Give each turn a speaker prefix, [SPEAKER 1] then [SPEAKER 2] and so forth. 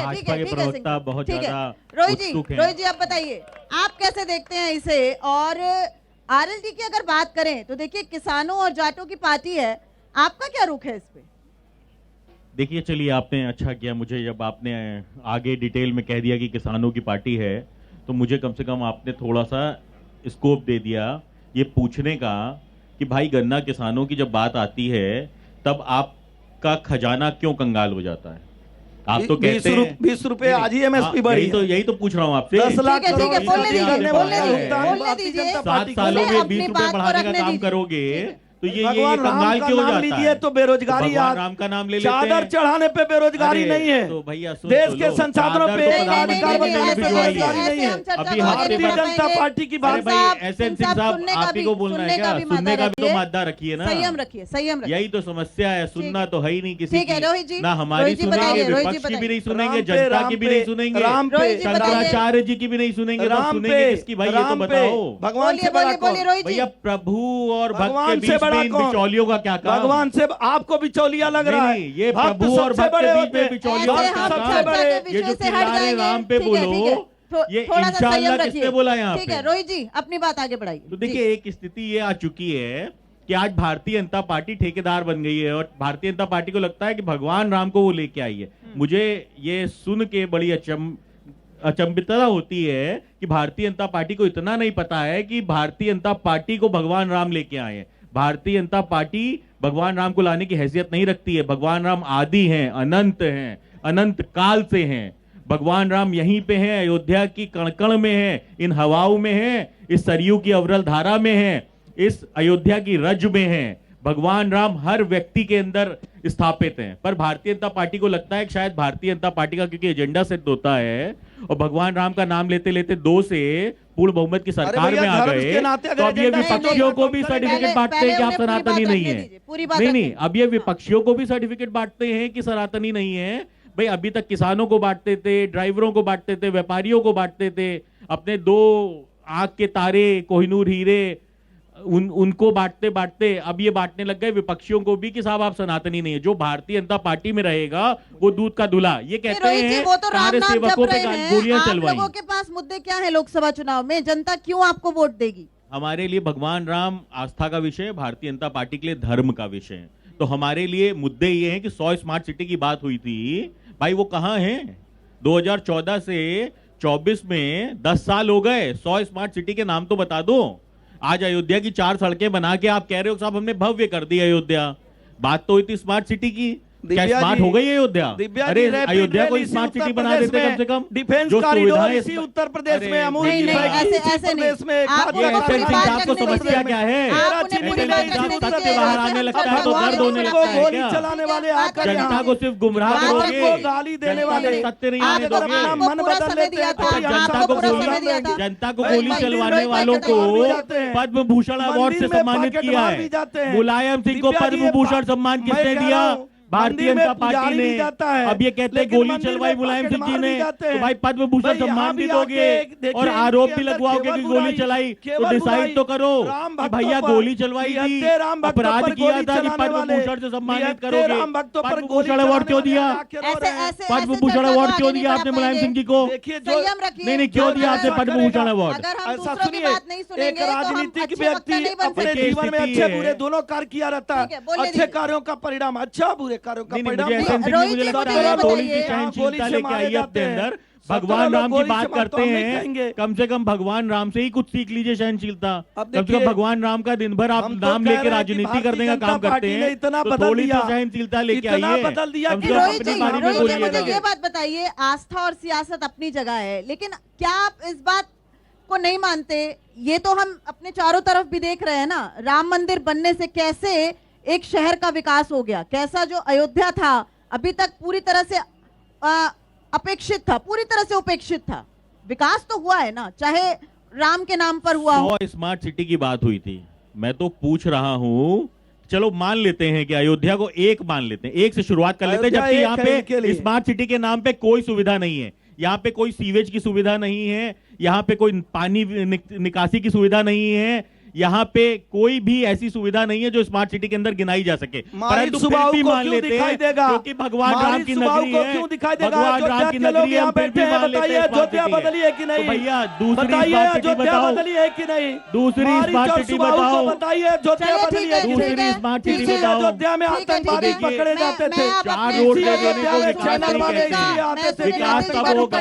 [SPEAKER 1] भाजपा के प्रवक्ता बहुत ज्यादा उत्सुक हैं।
[SPEAKER 2] रोहित जी आप बताइए आप कैसे देखते हैं इसे। और आरएलडी की अगर बात करें तो देखिए किसानों और जाटों की पार्टी है, आपका क्या रुख है इस पे?
[SPEAKER 1] देखिए चलिए, आपने अच्छा किया मुझे जब आपने आगे डिटेल में कह दिया कि किसानों की पार्टी है, तो मुझे कम से कम आपने थोड़ा सा स्कोप दे दिया ये पूछने का कि भाई गन्ना किसानों की जब बात आती है तब आपका खजाना क्यों कंगाल हो जाता है। आप तो कहते हैं
[SPEAKER 3] 20 रुपए आज ही एमएसपी बढ़ी है।
[SPEAKER 1] यही तो पूछ रहा हूँ आपसे।
[SPEAKER 3] 10 लाख
[SPEAKER 2] ठीक है, बोलने दीजिए।
[SPEAKER 1] 7 सालों में 20 रुपए बढ़ाने का काम करोगे तो ये कंगाल क्यों हो जाता है।
[SPEAKER 3] तो बेरोजगारी,
[SPEAKER 1] भगवान राम का नाम ले लेते हैं।
[SPEAKER 3] चादर चढ़ाने पे बेरोजगारी नहीं है,
[SPEAKER 1] तो भैया
[SPEAKER 3] देश के संसाधनों पे
[SPEAKER 2] अधिकार
[SPEAKER 3] बनाने पे बेरोजगारी नहीं है।
[SPEAKER 1] अभी
[SPEAKER 3] भारतीय जनता पार्टी की बात
[SPEAKER 1] एसएन सिंह साहब आप ही को बोलना है क्या? सुनने का भी तो मादा रखिए ना।
[SPEAKER 2] संयम रखिए, संयम रखिए।
[SPEAKER 1] यही तो समस्या है, सुनना तो है ही नहीं किसी
[SPEAKER 2] ठीक है रोहित जी,
[SPEAKER 1] की। ना हमारी सुनेंगे, विपक्ष की भी नहीं सुनेंगे, जनता की भी नहीं सुनेंगे, शंकराचार्य जी की भी नहीं सुनेंगे। तो सुनेंगे किसकी भाई ये तो बताओ।
[SPEAKER 3] भगवान से बड़ा कौन?
[SPEAKER 1] भैया प्रभु और भक्त के बीच में इन बिचौलियों का क्या काम?
[SPEAKER 3] भगवान से आपको बिचौलिया लग रहा है।
[SPEAKER 1] ये प्रभु और भक्त के बीच में बिचौलियों का
[SPEAKER 3] सबसे बड़े।
[SPEAKER 1] ये जो चिल्ला रहे राम पे बोलो, ये इंशाअल्लाह किसने बोला यहाँ पे?
[SPEAKER 2] ठीक है रोहित जी अपनी बात आगे बढ़ाइए।
[SPEAKER 1] तो देखिए एक स्थिति ये आ चुकी है कि आज भारतीय जनता पार्टी ठेकेदार बन गई है और भारतीय जनता पार्टी को लगता है कि भगवान राम को वो लेके आई है। मुझे ये सुन के बड़ी अचंभितता होती है कि भारतीय जनता पार्टी को इतना नहीं पता है कि भारतीय जनता पार्टी को भगवान राम लेके आए हैं। भारतीय जनता पार्टी भगवान राम को लाने की हैसियत नहीं रखती है। भगवान राम आदि हैं, अनंत काल से हैं। भगवान राम यहीं पे हैं, अयोध्या की कण-कण में हैं, इन हवाओं में हैं, इस सरयू की अविरल धारा में हैं, इस अयोध्या की रज में हैं। भगवान राम हर व्यक्ति के अंदर स्थापित हैं। पर भारतीय जनता पार्टी को लगता है कि शायद भारतीय जनता पार्टी का क्योंकि एजेंडा सिद्ध होता है और भगवान राम का नाम लेते लेते 2 से पूर्ण बहुमत की सरकार में आ गए, तो अब ये विपक्षियों को भी सर्टिफिकेट बांटते हैं कि आप सनातनी नहीं है। नहीं, अब ये विपक्षियों को भी सर्टिफिकेट बांटते हैं कि सनातनी नहीं है। भाई अभी तक किसानों को बांटते थे, ड्राइवरों को बांटते थे, व्यापारियों को बांटते थे, अपने 2 आंख के तारे कोहिनूर हीरे उनको बांटते बांटते अब ये बांटने लग गए विपक्षियों को भी कि साहब आप सनातनी नहीं है। जो भारतीय जनता पार्टी में रहेगा वो दूध का दूल्हा। ये कहते हैं
[SPEAKER 2] वो तो राम नाम
[SPEAKER 1] सेवकों पे गोलियां चलवाई।
[SPEAKER 2] लोगों के पास मुद्दे क्या है लोकसभा चुनाव में, जनता क्यों आपको वोट देगी?
[SPEAKER 1] हमारे लिए भगवान राम आस्था का विषय है, भारतीय जनता पार्टी के लिए धर्म का विषय है। तो हमारे लिए मुद्दे ये हैं कि 100 स्मार्ट सिटी की बात हुई थी, भाई वो कहां है? 2014 से 24 में 10 साल हो गए। 100 स्मार्ट सिटी के नाम तो बता दो। आज अयोध्या की 4 सड़कें बना के आप कह रहे हो साहब हमने भव्य कर दी अयोध्या। बात तो हुई थी स्मार्ट सिटी की, क्या स्मार्ट हो गई अयोध्या? अरे अयोध्या को स्मार्ट सिटी बना देते कम से कम।
[SPEAKER 3] डिफेंस कॉरिडोर इसी उत्तर प्रदेश में, अमूल की
[SPEAKER 2] ऐसे नहीं।
[SPEAKER 1] आपको समस्या क्या है? सत्य बाहर आने लगता है तो दर्द होने लगता है।
[SPEAKER 3] गोली चलाने वाले आकर
[SPEAKER 1] जनता को सिर्फ गुमराह करोगे,
[SPEAKER 3] गाली देने वाले
[SPEAKER 1] सत्य नहीं आने दोगे।
[SPEAKER 3] मन बदल लेते हैं।
[SPEAKER 1] जनता को गोली चलवाने वालों को पद्म भूषण अवार्ड से सम्मानित किया है। मुलायम सिंह को पद्म भूषण सम्मान किसने दिया? भारतीय जनता पार्टी ने। अब ये कहते हैं गोली चलवाई मुलायम सिंह जी ने, तो भाई पद्म भूषण सम्मान भी दोगे और आरोप भी लगवाओगे कि गोली चलाई, तो डिसाइड तो करो कि भैया गोली चलवाई थी, अपराध किया था कि पद्म भूषण से सम्मानित करोगे। पद्म भूषण अवार्ड क्यों दिया? पद्म भूषण अवार्ड क्यों दिया आपने मुलायम सिंह जी को? नहीं क्यों दिया आपने पद्म भूषण अवार्ड?
[SPEAKER 3] ऐसा सुनिए, एक राजनीतिक व्यक्ति अपने जीवन में अच्छे बुरे दोनों कार्य किया रहता है। अच्छे कार्यों का परिणाम अच्छा, बुरे कार्यों का परिणाम
[SPEAKER 1] मुझे लगता है थोड़ी सी सहनशीलता लेके आइए अपने अंदर। भगवान राम की बात करते हैं, कम से कम भगवान राम से ही कुछ सीख लीजिए सहनशीलता। कम से कम भगवान राम का दिन भर आप नाम लेके राजनीति करने का काम करते हैं, तो थोड़ी सी सहनशीलता लेके आइए।
[SPEAKER 2] मुझे ये बात बताइए, आस्था और सियासत अपनी जगह है, लेकिन क्या आप इस बात को नहीं मानते? ये तो हम अपने चारों तरफ भी देख रहे हैं ना, राम मंदिर बनने से कैसे एक शहर का विकास हो गया, कैसा जो अयोध्या था अभी तक पूरी तरह से अपेक्षित था, पूरी तरह से उपेक्षित था। विकास तो हुआ है ना, चाहे राम के नाम पर हुआ हो।
[SPEAKER 1] स्मार्ट सिटी की बात हुई थी, मैं तो पूछ रहा हूं, चलो मान लेते हैं कि अयोध्या को एक मान लेते हैं, एक से शुरुआत कर लेते हैं, जबकि यहाँ पे स्मार्ट सिटी के नाम पे कोई सुविधा नहीं है। यहाँ पे कोई सीवेज की सुविधा नहीं है, यहाँ पे कोई पानी निकासी की सुविधा नहीं है, यहाँ पे कोई भी ऐसी सुविधा नहीं है जो स्मार्ट सिटी के अंदर गिनाई जा सके, परंतु फिर भी मान लेते हैं क्योंकि भगवान राम की नगरी है, भगवान राम की नगरी है, हम फिर भी मान लेते हैं
[SPEAKER 3] अयोध्या बदली है कि नहीं?
[SPEAKER 1] भैया दूसरी
[SPEAKER 3] बताइए
[SPEAKER 1] स्मार्ट सिटी
[SPEAKER 3] अयोध्या
[SPEAKER 1] बताओ,
[SPEAKER 3] बदली है कि नहीं?
[SPEAKER 1] दूसरी स्मार्ट सिटी बताओ,
[SPEAKER 3] बताइए अयोध्या बदली है कि नहीं?
[SPEAKER 1] दूसरी स्मार्ट सिटी
[SPEAKER 3] इसी
[SPEAKER 1] बताओ।
[SPEAKER 3] अयोध्या में आतंकवादी पकड़े जाते थे,
[SPEAKER 1] 4 रोड
[SPEAKER 3] इसी अयोध्या में चैनल वाले इसलिए आते थे,
[SPEAKER 1] विकास कब होगा?